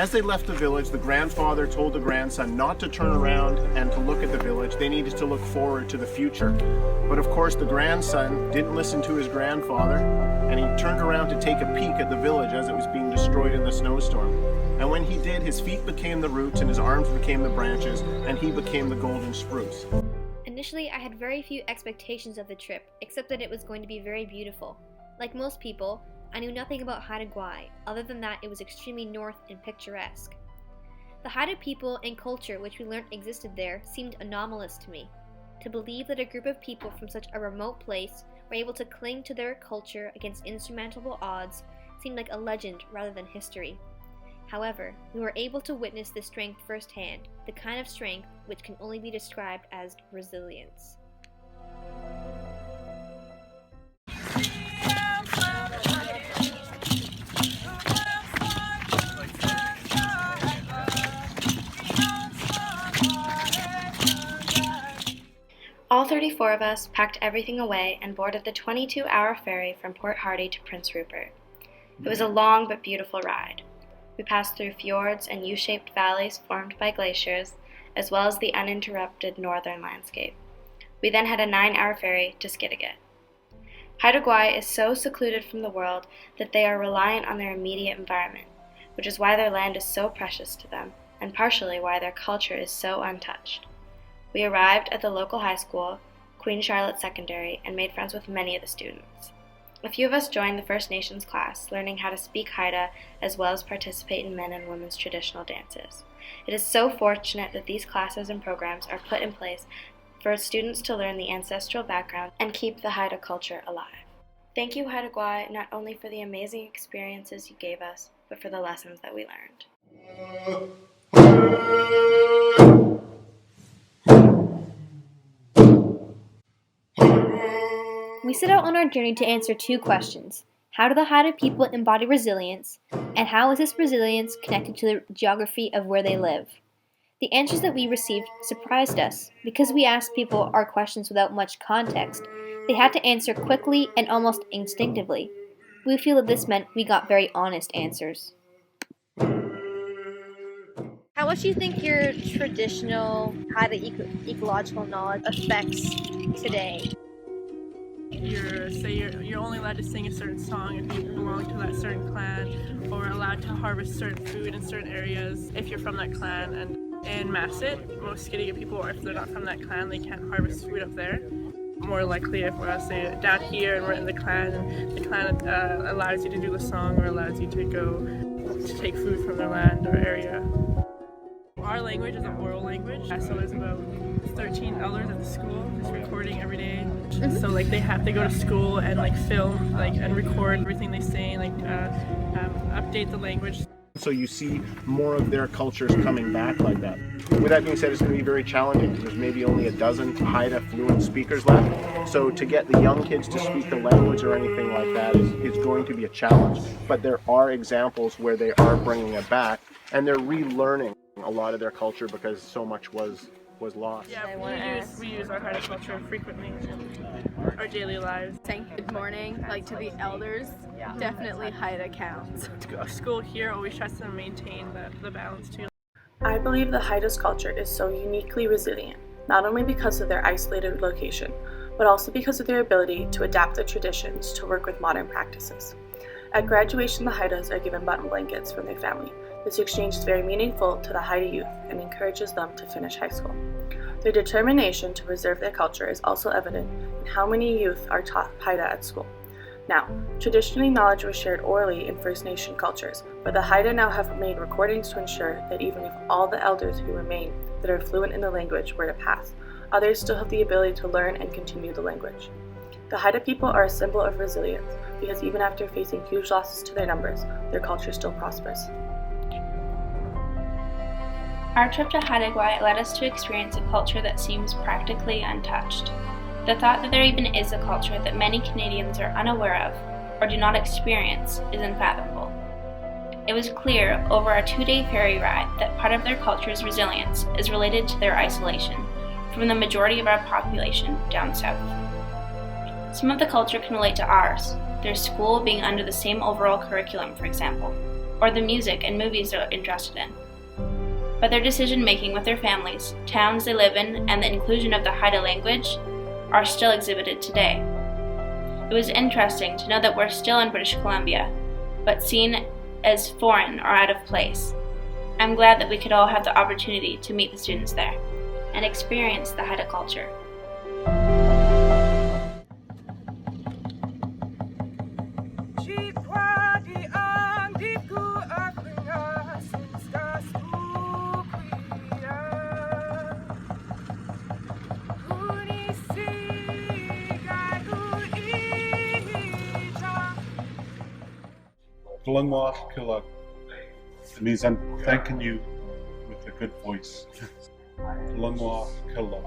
As they left the village, the grandfather told the grandson not to turn around and to look at the village. They needed to look forward to the future. But of course, the grandson didn't listen to his grandfather, and he turned around to take a peek at the village as it was being destroyed in the snowstorm. And when he did, his feet became the roots and his arms became the branches, and he became the golden spruce. Initially, I had very few expectations of the trip, except that it was going to be very beautiful. Like most people, I knew nothing about Haida Gwaii, other than that it was extremely north and picturesque. The Haida people and culture which we learned existed there seemed anomalous to me. To believe that a group of people from such a remote place were able to cling to their culture against insurmountable odds seemed like a legend rather than history. However, we were able to witness this strength firsthand, the kind of strength which can only be described as resilience. All 34 of us packed everything away and boarded the 22-hour ferry from Port Hardy to Prince Rupert. It was a long but beautiful ride. We passed through fjords and U-shaped valleys formed by glaciers, as well as the uninterrupted northern landscape. We then had a 9-hour ferry to Skidegate. Haida Gwaii is so secluded from the world that they are reliant on their immediate environment, which is why their land is so precious to them, and partially why their culture is so untouched. We arrived at the local high school, Queen Charlotte Secondary, and made friends with many of the students. A few of us joined the First Nations class, learning how to speak Haida as well as participate in men and women's traditional dances. It is so fortunate that these classes and programs are put in place for students to learn the ancestral background and keep the Haida culture alive. Thank you, Haida Gwaii, not only for the amazing experiences you gave us, but for the lessons that we learned. We set out on our journey to answer two questions. How do the Haida people embody resilience, and how is this resilience connected to the geography of where they live? The answers that we received surprised us. Because we asked people our questions without much context, they had to answer quickly and almost instinctively. We feel that this meant we got very honest answers. How much do you think your traditional Haida ecological knowledge affects today? You're only allowed to sing a certain song if you belong to that certain clan, or allowed to harvest certain food in certain areas if you're from that clan. And in Masset, most Skidegate people, if they're not from that clan, they can't harvest food up there. More likely if we're say down here and we're in the clan, and the clan allows you to do the song or allows you to go to take food from their land or area. Our language is an oral language, so there's about 13 elders at the school just recording every day. So like they have to go to school and like film and record everything they say, update the language. So you see more of their cultures coming back like that. With that being said, it's going to be very challenging because there's maybe only a dozen Haida fluent speakers left. So to get the young kids to speak the language or anything like that is going to be a challenge. But there are examples where they are bringing it back and they're relearning a lot of their culture because so much was lost. Yeah, we use our Haida culture frequently in our daily lives. Saying good morning, to the elders, definitely Haida counts. A school here always tries to maintain the balance too. I believe the Haida's culture is so uniquely resilient, not only because of their isolated location, but also because of their ability to adapt their traditions to work with modern practices. At graduation, the Haidas are given button blankets from their family. This exchange is very meaningful to the Haida youth and encourages them to finish high school. Their determination to preserve their culture is also evident in how many youth are taught Haida at school. Now, traditionally knowledge was shared orally in First Nation cultures, but the Haida now have made recordings to ensure that even if all the elders who remain that are fluent in the language were to pass, others still have the ability to learn and continue the language. The Haida people are a symbol of resilience because even after facing huge losses to their numbers, their culture still prospers. Our trip to Haida Gwaii led us to experience a culture that seems practically untouched. The thought that there even is a culture that many Canadians are unaware of or do not experience is unfathomable. It was clear over our 2-day ferry ride that part of their culture's resilience is related to their isolation from the majority of our population down south. Some of the culture can relate to ours, their school being under the same overall curriculum, for example. or the music and movies they're interested in. But their decision making with their families, towns they live in, and the inclusion of the Haida language are still exhibited today. It was interesting to know that we're still in British Columbia, but seen as foreign or out of place. I'm glad that we could all have the opportunity to meet the students there and experience the Haida culture. Kalungwa Killa. It means I'm thanking you with a good voice. Kalungwa Killa.